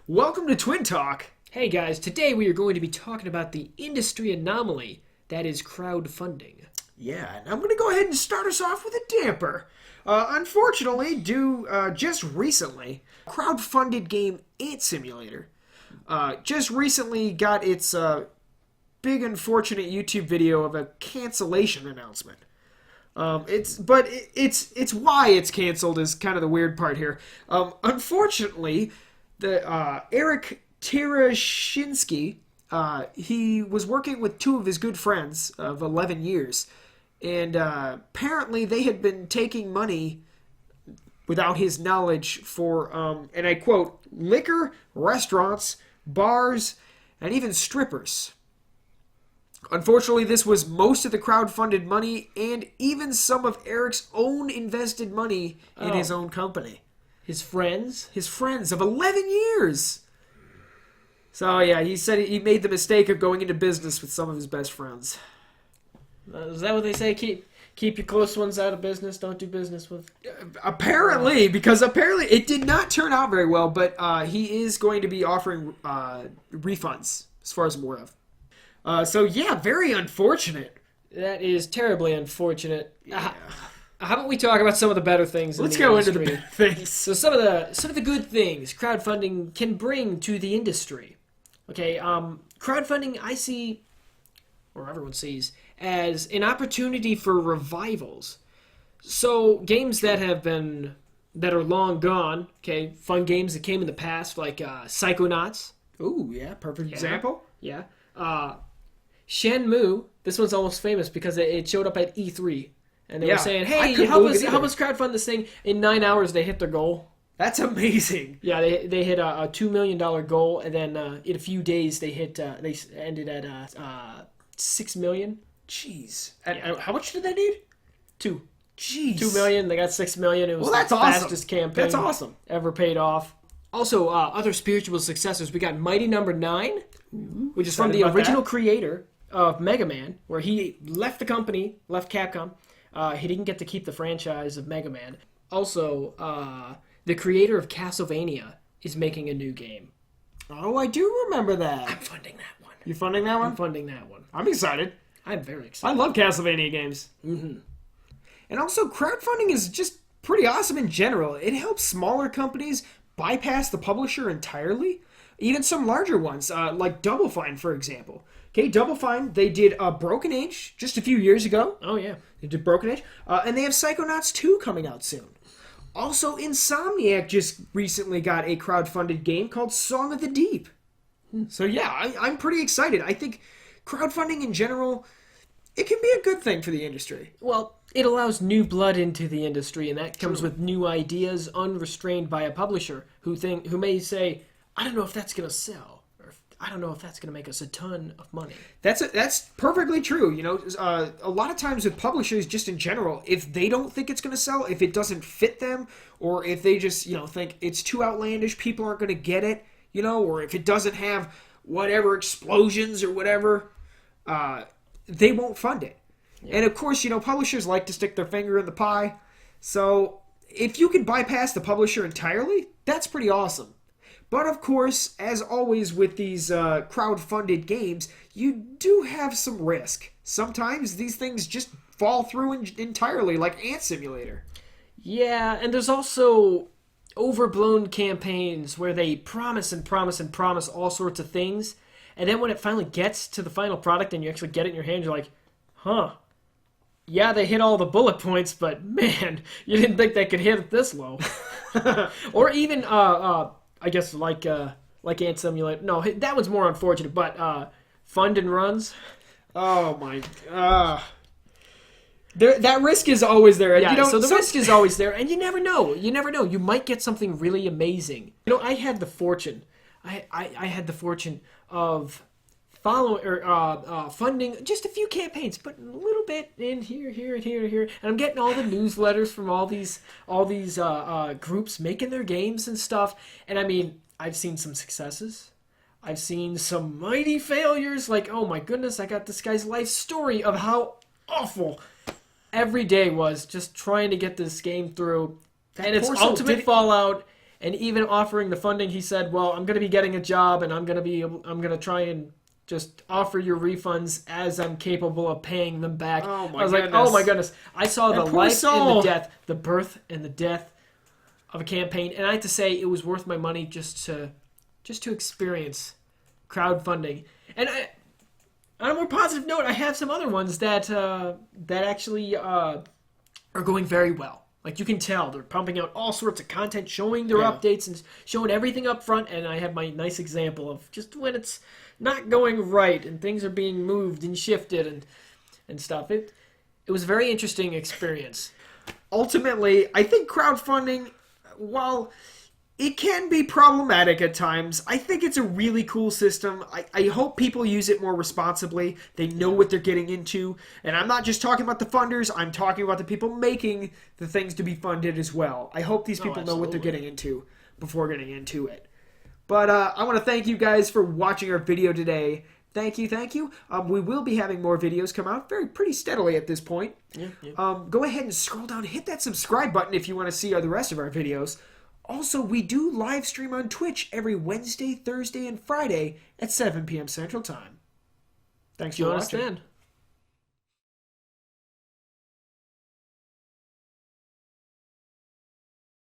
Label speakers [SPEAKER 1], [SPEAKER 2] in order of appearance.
[SPEAKER 1] Welcome to Twin Talk.
[SPEAKER 2] Hey guys, today we are going to be talking about the industry anomaly that is crowdfunding.
[SPEAKER 1] Yeah, and I'm going to go ahead and start us off with a damper. Unfortunately, just recently, crowdfunded game Ant Simulator just recently got its big unfortunate YouTube video of a cancellation announcement. It's why it's canceled is kind of the weird part here. Unfortunately, the Eric Terashinsky, he was working with two of his good friends of 11 years, and apparently they had been taking money without his knowledge for, and I quote, liquor, restaurants, bars, and even strippers. Unfortunately, this was most of the crowdfunded money and even some of Eric's own invested money in his own company.
[SPEAKER 2] His friends?
[SPEAKER 1] His friends of 11 years. So, yeah, he said he made the mistake of going into business with some of his best friends.
[SPEAKER 2] Is that what they say? Keep your close ones out of business. Don't do business with...
[SPEAKER 1] Apparently, because apparently it did not turn out very well, but he is going to be offering refunds, as far as I'm aware of. So, yeah, very unfortunate.
[SPEAKER 2] That is terribly unfortunate.
[SPEAKER 1] Yeah.
[SPEAKER 2] How about we talk about some of the better things in
[SPEAKER 1] Let's
[SPEAKER 2] the
[SPEAKER 1] go
[SPEAKER 2] industry?
[SPEAKER 1] into the better things.
[SPEAKER 2] So some of the good things crowdfunding can bring to the industry. Okay, crowdfunding I see, or everyone sees, as an opportunity for revivals. So games that are long gone, okay, fun games that came in the past, like Psychonauts.
[SPEAKER 1] Ooh, yeah, perfect example.
[SPEAKER 2] Yeah. Shenmue, this one's almost famous because it showed up at E3. And they were saying, hey, help us crowdfund this thing. In 9 hours, they hit their goal.
[SPEAKER 1] That's amazing.
[SPEAKER 2] Yeah, they hit a $2 million goal, and then in a few days, they ended at $6 million.
[SPEAKER 1] Jeez. And how much did they need?
[SPEAKER 2] Jeez. $2 million. They got $6 million. It was
[SPEAKER 1] that's
[SPEAKER 2] the
[SPEAKER 1] awesome.
[SPEAKER 2] fastest campaign.
[SPEAKER 1] That's awesome.
[SPEAKER 2] Ever paid off. Also, other spiritual successors. We got Mighty Number 9, which is from the original creator of Mega Man, where he left the company, left Capcom. He didn't get to keep the franchise of Mega Man. Also, the creator of Castlevania is making a new game.
[SPEAKER 1] Oh, I do remember that.
[SPEAKER 2] I'm funding that one.
[SPEAKER 1] You funding that one?
[SPEAKER 2] I'm funding that one.
[SPEAKER 1] I'm excited.
[SPEAKER 2] I'm very excited.
[SPEAKER 1] I love Castlevania games.
[SPEAKER 2] Mm-hmm.
[SPEAKER 1] And also, crowdfunding is just pretty awesome in general. It helps smaller companies bypass the publisher entirely. Even some larger ones, like Double Fine, for example. Okay, Double Fine, they did Broken Age just a few years ago.
[SPEAKER 2] Oh, yeah.
[SPEAKER 1] They did Broken Age. And they have Psychonauts 2 coming out soon. Also, Insomniac just recently got a crowdfunded game called Song of the Deep. So, yeah, I'm pretty excited. I think crowdfunding in general, it can be a good thing for the industry.
[SPEAKER 2] Well, it allows new blood into the industry, and that comes with new ideas unrestrained by a publisher who may say, I don't know if that's going to sell. I don't know if that's going to make us a ton of money.
[SPEAKER 1] That's perfectly true. You know, a lot of times with publishers, just in general, if they don't think it's going to sell, if it doesn't fit them, or if they just, think it's too outlandish, people aren't going to get it, or if it doesn't have whatever explosions or whatever, they won't fund it. Yeah. And of course, publishers like to stick their finger in the pie. So if you can bypass the publisher entirely, that's pretty awesome. But of course, as always with these crowd-funded games, you do have some risk. Sometimes these things just fall through entirely, like Ant Simulator.
[SPEAKER 2] Yeah, and there's also overblown campaigns where they promise and promise and promise all sorts of things, and then when it finally gets to the final product and you actually get it in your hand, you're like, huh. Yeah, they hit all the bullet points, but man, you didn't think they could hit it this low. Or even... I guess like Ant Simulator. No, that one's more unfortunate. But Fund and Runs.
[SPEAKER 1] Oh my! That risk is always there.
[SPEAKER 2] Yeah, so the risk is always there, and you never know. You never know. You might get something really amazing. I had the fortune. I had the fortune of funding just a few campaigns, but a little bit in here, and I'm getting all the newsletters from all these groups making their games and stuff. And I mean, I've seen some successes. I've seen some mighty failures. Like, oh my goodness, I got this guy's life story of how awful every day was just trying to get this game through, and it's ultimate Fallout. And even offering the funding, he said, "Well, I'm going to be getting a job, and I'm going to try and just offer your refunds as I'm capable of paying them back."
[SPEAKER 1] Oh my
[SPEAKER 2] I was like,
[SPEAKER 1] goodness.
[SPEAKER 2] "Oh my goodness!" I saw the
[SPEAKER 1] poor
[SPEAKER 2] life and
[SPEAKER 1] soul.
[SPEAKER 2] the death, the birth and the death of a campaign, and I have to say, it was worth my money just to experience crowdfunding. And on a more positive note, I have some other ones that actually are going very well. Like, you can tell they're pumping out all sorts of content, showing their updates and showing everything up front. And I have my nice example of just when it's not going right and things are being moved and shifted and stuff. It was a very interesting experience.
[SPEAKER 1] Ultimately, I think crowdfunding, while it can be problematic at times, I think it's a really cool system. I hope people use it more responsibly. They know what they're getting into. And I'm not just talking about the funders. I'm talking about the people making the things to be funded as well. I hope these people know what they're getting into before getting into it. But I want to thank you guys for watching our video today. Thank you. We will be having more videos come out pretty steadily at this point. Go ahead and scroll down, hit that subscribe button if you want to see the rest of our videos. Also, we do live stream on Twitch every Wednesday, Thursday, and Friday at 7 p.m. Central Time. Thanks for watching.